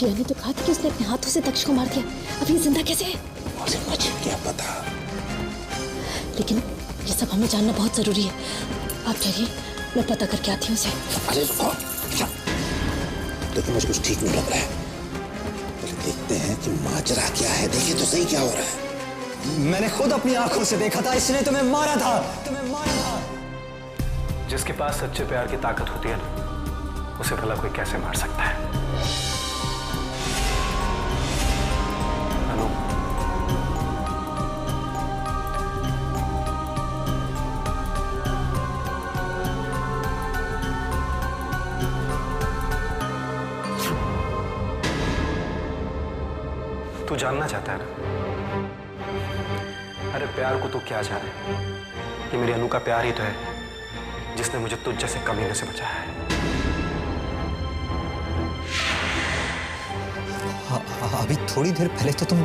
प्रिया ने तो कहा था कि उसने अपने हाथों से दक्ष को मार दिया। अब ये जिंदा कैसे है? मुझे कुछ क्या पता। लेकिन ये सब हमें जानना बहुत जरूरी है। आप चलिए, मैं पता करके आती हूँ उसे। अरे रुको, देखो मुझे कुछ ठीक नहीं लग रहा है। पहले देखते हैं कि माजरा क्या है। देखिए तो सही क्या हो रहा है। मैंने खुद अपनी आंखों से देखा था, इसने तुम्हें मारा था, तुम्हें मारा था। जिसके पास सच्चे प्यार की ताकत होती है ना, उसे भला कोई कैसे मार सकता है? अनु, तू जानना चाहता है ना? अरे प्यार को तू क्या जाने? ये मेरी अनु का प्यार ही तो है जिसने मुझे तुझ जैसे कमीने से बचाया है। अभी थोड़ी देर पहले तो तुम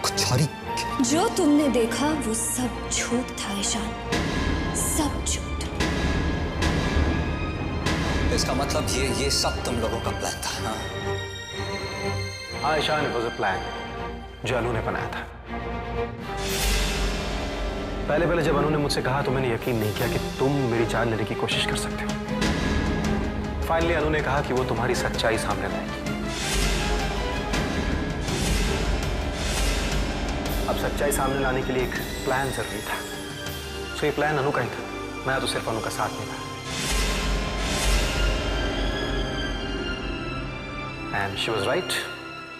कुछ और ही। जो तुमने देखा वो सब झूठ था ईशान, सब झूठ। इसका मतलब ये सब तुम लोगों का प्लान था? हाँ Ishan, it was a plan जो अनु ने बनाया था। पहले जब अनु ने मुझसे कहा तो मैंने यकीन नहीं किया कि तुम मेरी जान लेने की कोशिश कर सकते हो। फाइनली अनु ने कहा कि वो तुम्हारी सच्चाई सामने लाएगी। अब सच्चाई सामने लाने के लिए एक प्लान जरूरी था। सो ये प्लान अनु का ही था। मैं तो सिर्फ अनु का साथ नहीं था। And she was right,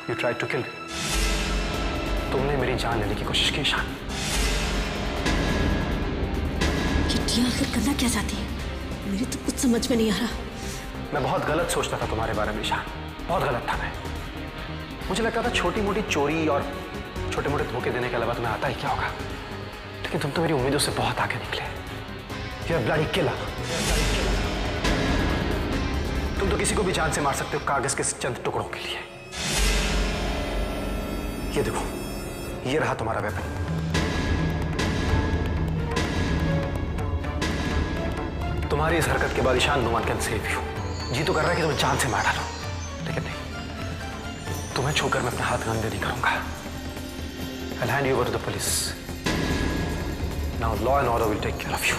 you tried to kill me. तुमने मेरी जान लेने की कोशिश की ईशान। ये आखिर करना क्या चाहती है? मेरी तो कुछ समझ में नहीं आ रहा। मैं बहुत गलत सोचता था तुम्हारे बारे में ईशान, बहुत गलत था मैं। मुझे लगता था छोटी मोटी चोरी और छोटे मोटे धोखे देने के अलावा तुम्हें आता ही क्या होगा। लेकिन तुम तो मेरी उम्मीदों से बहुत आगे निकले। You are bloody killer. तुम तो किसी को भी जान से मार सकते हो कागज के चंद टुकड़ों के लिए। ये देखो, ये रहा तुम्हारा वेपन। तुम्हारी इस हरकत के बाद Ishaan, no one can save you. जी तो कर रहा है कि तुम्हें जान से मार डालो, लेकिन नहीं, तुम्हें छूकर मैं अपने हाथ गंदे नहीं करूंगा। I'll hand you over to the police. Now law and order will take care of you.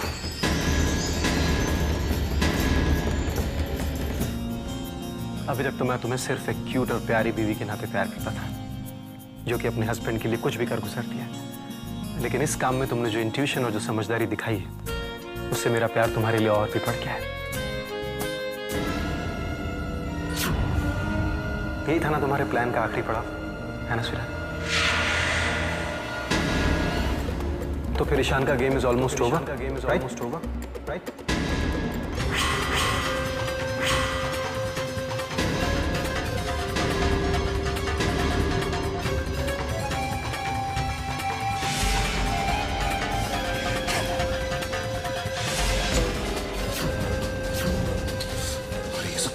अभी तक तो मैं तुम्हें सिर्फ एक क्यूट और प्यारी बीवी के नाते प्यार करता था, जो कि अपने हस्बैंड के लिए कुछ भी कर गुजरती है। लेकिन इस काम में तुमने जो इंट्यूशन और जो समझदारी दिखाई है, उससे मेरा प्यार तुम्हारे लिए और भी बढ़ गया है। यही था ना तुम्हारे प्लान का आखिरी पड़ाव, है ना सुरा? तो फिर ईशान का game is almost over, right?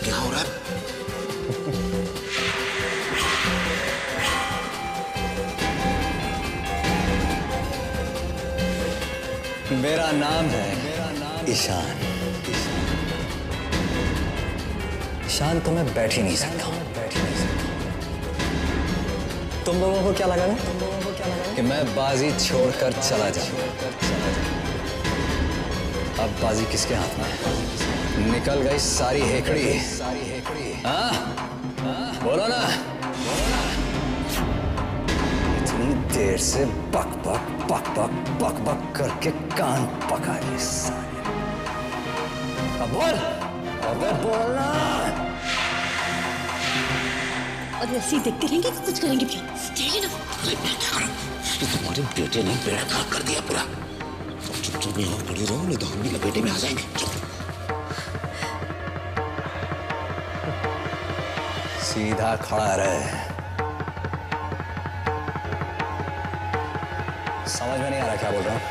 क्या हो रहा है? मेरा नाम है ईशान। ईशान तो मैं बैठ ही नहीं सकता। तुम लोगों को क्या लगा कि मैं बाजी छोड़कर चला जाऊं? अब बाजी किसके हाथ में है? निकल गई सारी हेकड़ी। हाँ? बोलो ना। इतनी देर से बक बक करके कान पका रही सारी। अब बोल, अबे बोलना। और ऐसे ही देखते रहेंगे कि कुछ करेंगे भी? चाहिए ना। अरे मैं क्या करूं? ये तुम्हारे बेटे ने बेड़ा खराब कर दिया पूरा। चुपचाप यहाँ खड़ी रहो, नहीं तो हम भी लपेटे में आ जाएंगे। सीधा खड़ा रहे। समझ में नहीं आ रहा क्या बोल रहा हूँ?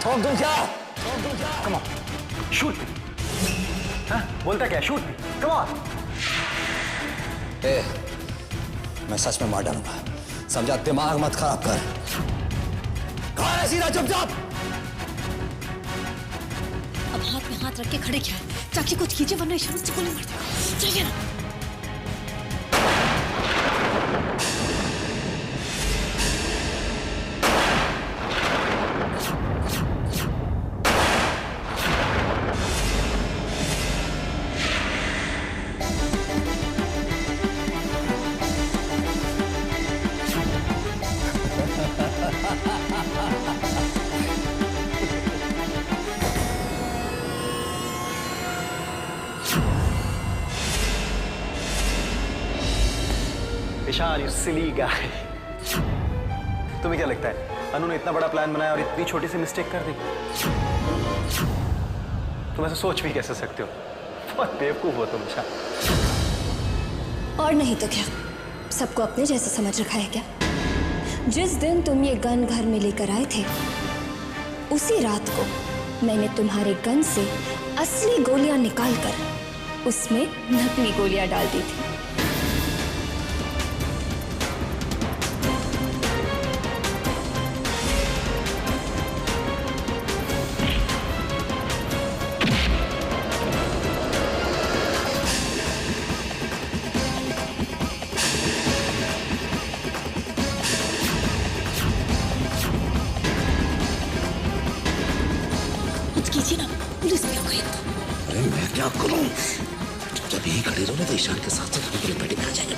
ठोक दूं क्या? Come on, shoot. हाँ, बोलता क्या? Shoot, come on. मैं सच में मार डालूंगा, समझा? दिमाग मत खराब कर। कौन है? सीधा चुपचाप। अब हाथ में हाथ रख के खड़े क्या है? जाके कुछ कीजिए वरना ईशान से गोली मार देगा। चाहिए ना। ईशान, यू सिली गाय। तुम्हें क्या लगता है अनु ने इतना बड़ा प्लान बनाया और इतनी छोटी सी मिस्टेक कर दी? तुम ऐसे सोच भी कैसे सकते हो? बहुत बेवकूफ हो तुम ईशान। और नहीं तो क्या, सबको अपने जैसा समझ रखा है क्या? जिस दिन तुम ये गन घर में लेकर आए थे, उसी रात को मैंने तुम्हारे गन से असली गोलियां निकालकर उसमें नकली गोलियां डाल दी थी। कीजिए ना, पुलिस भी आ गई। अरे मैं क्या करूं? जब यही खड़ी रहो ना तो ईशान के साथ साथ हमें पेटी में आ जाएगा।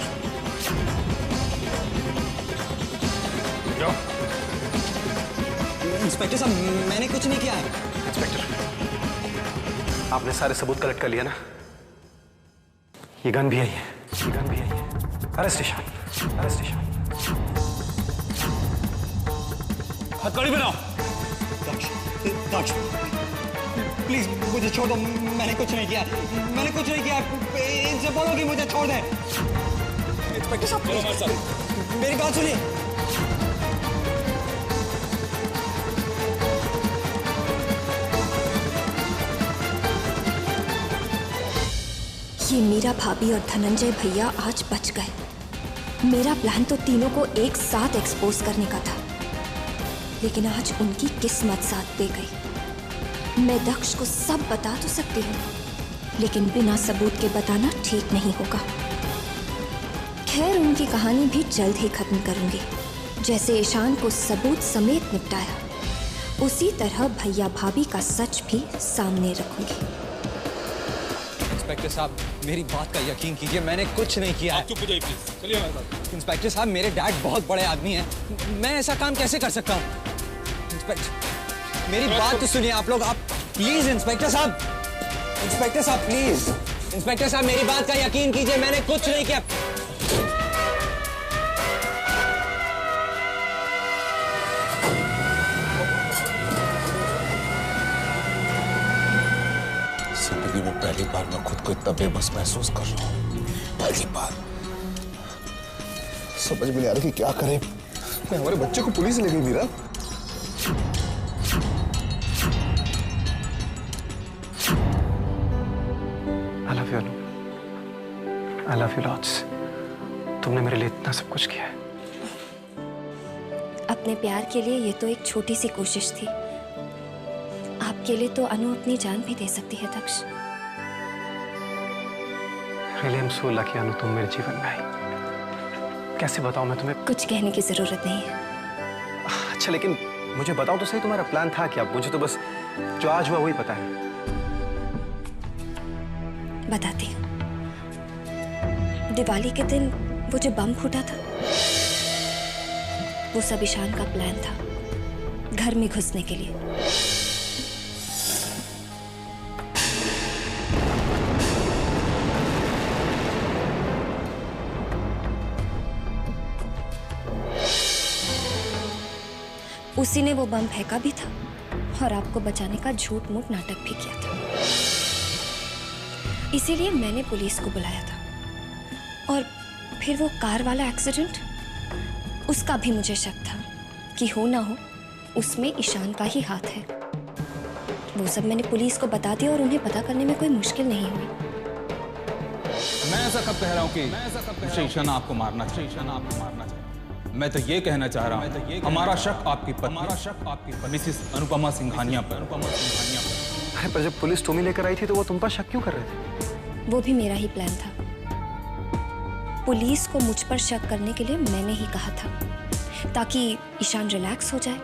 इंस्पेक्टर साहब, मैंने कुछ नहीं किया है। इंस्पेक्टर, आपने सारे सबूत कलेक्ट कर लिया ना? ये गन भी आई है, ये गन भी आई है। Arrest Ishan, arrest Ishan. हथकड़ी बनाओ। प्लीज मुझे छोड़ दो, मैंने कुछ नहीं किया, मैंने कुछ नहीं किया। इनसे बोलो कि मुझे छोड़ दे। इंस्पेक्टर साहब, मेरी बात सुनिए। ये मीरा भाभी और धनंजय भैया आज बच गए। मेरा प्लान तो तीनों को एक साथ एक्सपोज करने का था, लेकिन आज उनकी किस्मत साथ दे गई। मैं दक्ष को सब बता तो सकती हूँ, लेकिन बिना सबूत के बताना ठीक नहीं होगा। खैर, उनकी कहानी भी जल्द ही खत्म करूंगी। जैसे ईशान को सबूत समेत निपटाया, उसी तरह भैया भाभी का सच भी सामने रखूंगी। इंस्पेक्टर साहब, मेरी बात का यकीन कीजिए, मैंने कुछ नहीं किया है। चुप हो जाइए प्लीज, चलिए हमारे साथ। इंस्पेक्टर साहब, मेरे डैड बहुत बड़े आदमी हैं, मैं ऐसा काम कैसे कर सकता हूँ? इंस्पेक्टर, मेरी बात तो सुनिए आप लोग। आप प्लीज इंस्पेक्टर साहब, इंस्पेक्टर साहब प्लीज, इंस्पेक्टर साहब मेरी बात का यकीन कीजिए, मैंने कुछ नहीं किया। जिंदगी में पहली बार मैं खुद को इतना बेबस महसूस कर रहा हूँ। पहली बार समझ में नहीं आ रहा कि क्या करें। मैं हमारे बच्चे को पुलिस ले गई Meera. I love you, Anu. I love you lots। तुमने मेरे लिए इतना सब कुछ किया है। अपने प्यार के लिए ये तो एक छोटी सी कोशिश थी। आपके लिए तो अनु अपनी जान भी दे सकती है दक्ष। Really, I'm so lucky, अनु, तुम मेरे जीवन में आई। कैसे बताऊं मैं तुम्हें? कुछ कहने की जरूरत नहीं है। अच्छा, लेकिन मुझे बताओ तो सही, तुम्हारा प्लान था क्या? मुझे तो बस जो आज हुआ वही पता है। बताती हूँ। दिवाली के दिन वो जो बम फूटा था, वो सब ईशान का प्लान था, घर में घुसने के लिए। उसी ने वो बम फेंका भी था और आपको बचाने का झूठ मूठ नाटक भी किया था। इसीलिए मैंने पुलिस को बुलाया था। और फिर वो कार वाला एक्सीडेंट, उसका भी मुझे शक था कि हो ना हो उसमें ईशान का ही हाथ है। वो सब मैंने पुलिस को बता दिया और उन्हें पता करने में कोई मुश्किल नहीं हुई। मैं ऐसा कब कह रहा हूँ कि ईशान आपको मारना चाहिए? ईशान आपको मारना चाहिए। मैं तो ये कहना चाह रहा हूँ, हमारा शक आपकी मिसिस अनुपमा सिंघानिया पर। अरे पर जब पुलिस तुम्हें लेकर आई थी तो वो तुम पर शक क्यों कर रहे थे? वो भी मेरा ही प्लान था। पुलिस को मुझ पर शक करने के लिए मैंने ही कहा था, ताकि ईशान रिलैक्स हो जाए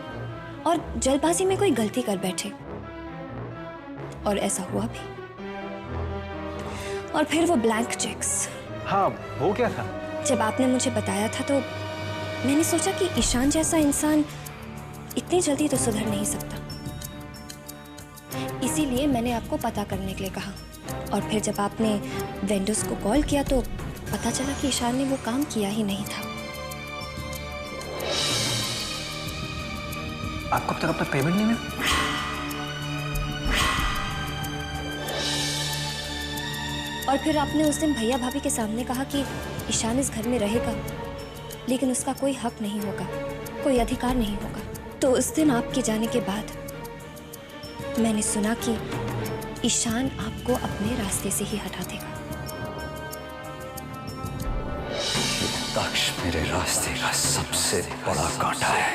और जल्दबाजी में कोई गलती कर बैठे। और ऐसा हुआ भी। और फिर वो ब्लैंक चेक्स। हाँ, वो क्या था? जब आपने मुझे बताया था तो मैंने सोचा कि ईशान जैसा इंसान इतनी जल्दी तो सुधर नहीं सकता। इसीलिए मैंने आपको पता करने के लिए कहा। और फिर जब आपने वेंडर्स को कॉल किया तो पता चला कि ईशान ने वो काम किया ही नहीं था। आपको अब तक अपना पेमेंट नहीं मिला? और फिर आपने उस दिन भैया भाभी के सामने कहा कि ईशान इस घर में रहेगा, लेकिन उसका कोई हक नहीं होगा, कोई अधिकार नहीं होगा। तो उस दिन आपके जाने के बाद मैंने सुना कि ईशान आपको अपने रास्ते से ही हटा देगा। दक्ष मेरे रास्ते का सबसे बड़ा कांटा है,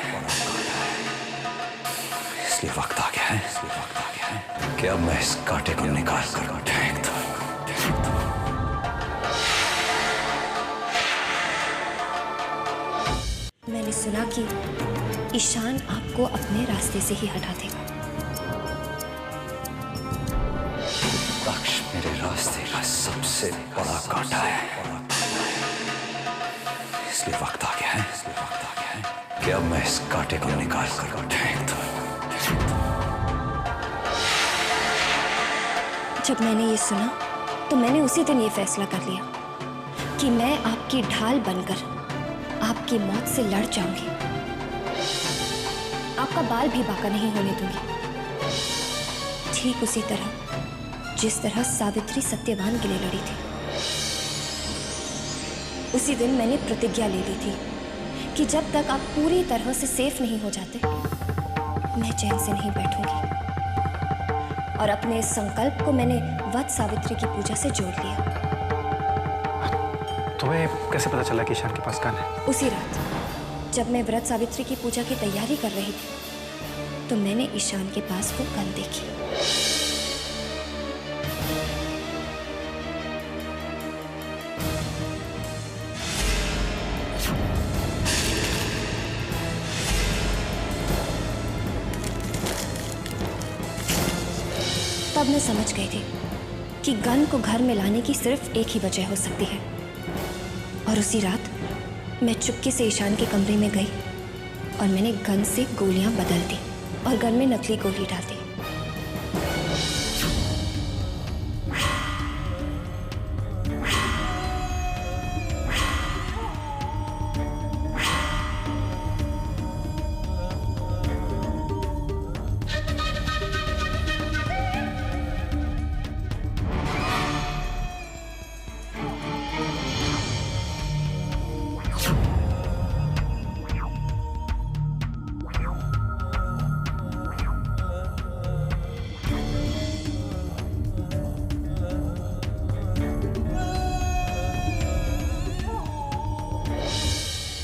इसलिए वक्त आ गया है कि अब मैं इस कांटे को निकाल कर फेंक दूं। मैंने सुना कि ईशान आपको अपने रास्ते से ही हटा देगा। दक्ष मेरे रास्ते का सबसे बड़ा कांटा है, इसलिए वक्त आ गया है कि अब मैं इस कांटे को निकाल कर फेंक दूं। जब मैंने ये सुना तो मैंने उसी दिन ये फैसला कर लिया कि मैं आपकी ढाल बनकर आपकी मौत से लड़ जाऊंगी। आपका बाल भी बाका नहीं होने दूंगी, ठीक उसी तरह जिस तरह सावित्री सत्यवान के लिए लड़ी थी। उसी दिन मैंने प्रतिज्ञा ले ली थी कि जब तक आप पूरी तरह से सेफ नहीं हो जाते, मैं चैन से नहीं बैठूंगी। और अपने इस संकल्प को मैंने वट सावित्री की पूजा से जोड़ लिया। तुम्हें कैसे पता चला कि ईशान के पास गन है? उसी रात जब मैं व्रत सावित्री की पूजा की तैयारी कर रही थी, तो मैंने ईशान के पास वो गन देखी। तब मैं समझ गई थी कि गन को घर में लाने की सिर्फ एक ही वजह हो सकती है। और उसी रात मैं चुपके से ईशान के कमरे में गई और मैंने गन से गोलियां बदल दी और गन में नकली गोली डाल दी।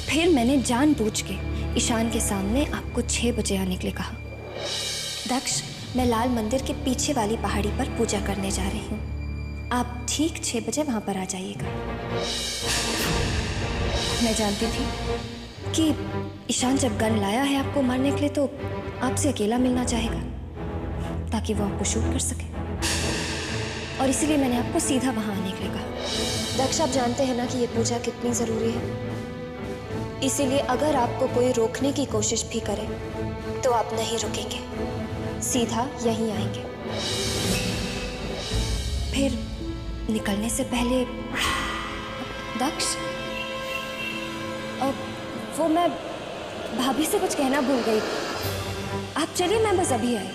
फिर मैंने जानबूझ के ईशान के सामने आपको 6 बजे आने के लिए कहा। दक्ष, मैं लाल मंदिर के पीछे वाली पहाड़ी पर पूजा करने जा रही हूँ, आप ठीक 6 बजे वहां पर आ जाइएगा। मैं जानती थी कि ईशान जब गन लाया है आपको मारने के लिए तो आपसे अकेला मिलना चाहेगा, ताकि वो आपको शूट कर सके। और इसीलिए मैंने आपको सीधा वहां आने के लिए कहा। दक्ष, आप जानते हैं ना कि ये पूजा कितनी ज़रूरी है, इसीलिए अगर आपको कोई रोकने की कोशिश भी करे तो आप नहीं रुकेंगे, सीधा यहीं आएंगे। फिर निकलने से पहले दक्ष, वो मैं भाभी से कुछ कहना भूल गई। आप चलिए, मैं बस अभी आई।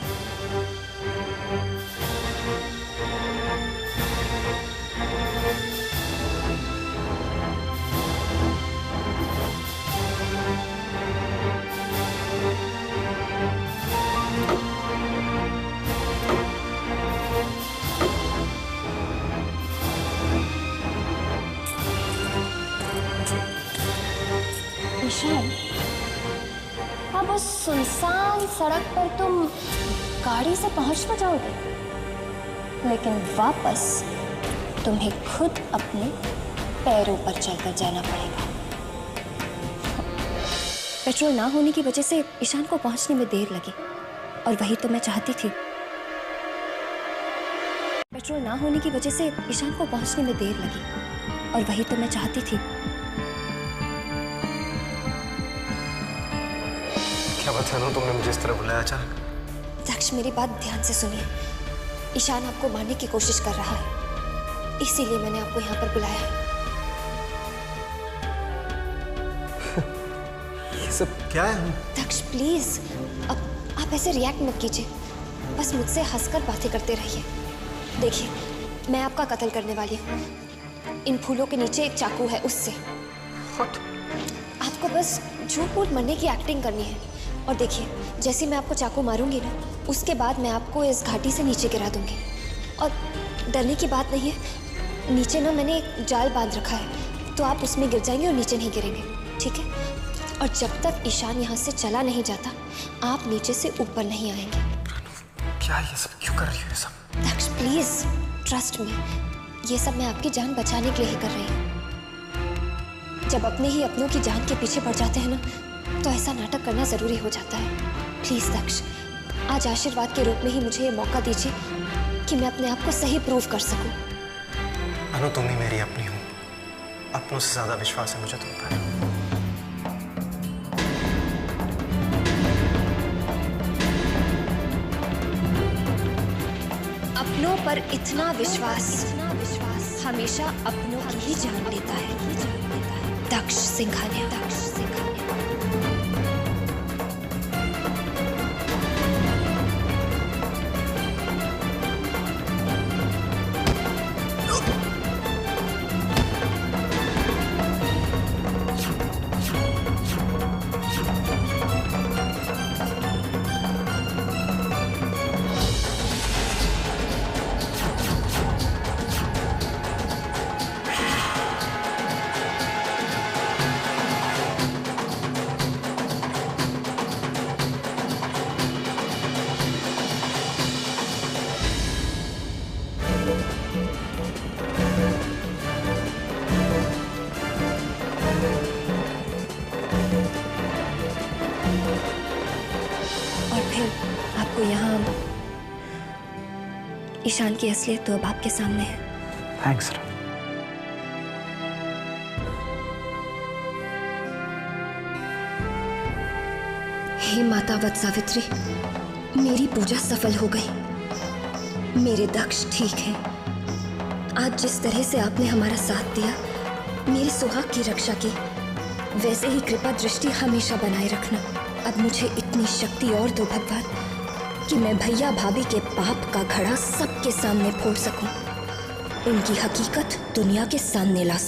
ईशान, अब उस सुनसान सड़क पर तुम गाड़ी से पहुंच तो जाओगे, लेकिन वापस तुम्हें खुद अपने पैरों पर चलकर जाना पड़ेगा। पेट्रोल ना होने की वजह से ईशान को पहुंचने में देर लगी, और वही तो मैं चाहती थी। पेट्रोल ना होने की वजह से ईशान को पहुंचने में देर लगी, और वही तो मैं चाहती थी। क्या बात है, तुमने मुझे इस तरह बुलाया अचानक? दक्ष, मेरी बात ध्यान से सुनिए। ईशान आपको मारने की कोशिश कर रहा है, इसीलिए मैंने आपको यहाँ पर बुलाया है। ये सब क्या है? दक्ष प्लीज, अब आप ऐसे रिएक्ट मत कीजिए, बस मुझसे हंसकर बातें करते रहिए। देखिए, मैं आपका कत्ल करने वाली हूँ। इन फूलों के नीचे एक चाकू है, उससे। What? आपको बस झूठ मूठ मरने की एक्टिंग करनी है। और देखिए, जैसे मैं आपको चाकू मारूंगी ना, उसके बाद मैं आपको इस घाटी से नीचे गिरा दूंगी। और डरने की बात नहीं है, नीचे ना मैंने एक जाल बांध रखा है, तो आप उसमें गिर जाएंगे और नीचे नहीं गिरेंगे, ठीक है? और जब तक ईशान यहाँ से चला नहीं जाता, आप नीचे से ऊपर नहीं आएंगे। क्या ये सब क्यों कर रही हो? ये सब दक्ष प्लीज ट्रस्ट मी, ये सब मैं आपकी जान बचाने के लिए ही कर रही हूँ। जब अपने ही अपनों की जान के पीछे पड़ जाते हैं ना, तो ऐसा नाटक करना जरूरी हो जाता है। प्लीज दक्ष, आज आशीर्वाद के रूप में ही मुझे ये मौका दीजिए कि मैं अपने आप को सही प्रूव कर सकूं। अनु, तुम ही मेरी अपनी हो। अपनों से ज्यादा विश्वास है मुझे तुम पर। अपनों पर इतना विश्वास हमेशा अपनों की ही जान लेता है। दक्ष सिंघानिया। आपको यहाँ ईशान की असलियत तो अब आपके सामने है। थैंक्स। हे माता वत सावित्री, मेरी पूजा सफल हो गई। मेरे दक्ष ठीक है। आज जिस तरह से आपने हमारा साथ दिया, मेरे सुहाग की रक्षा की, वैसे ही कृपा दृष्टि हमेशा बनाए रखना। अब मुझे इतनी शक्ति और दो भगवान कि मैं भैया भाभी के पाप का घड़ा सबके सामने फोड़ सकूं, उनकी हकीकत दुनिया के सामने ला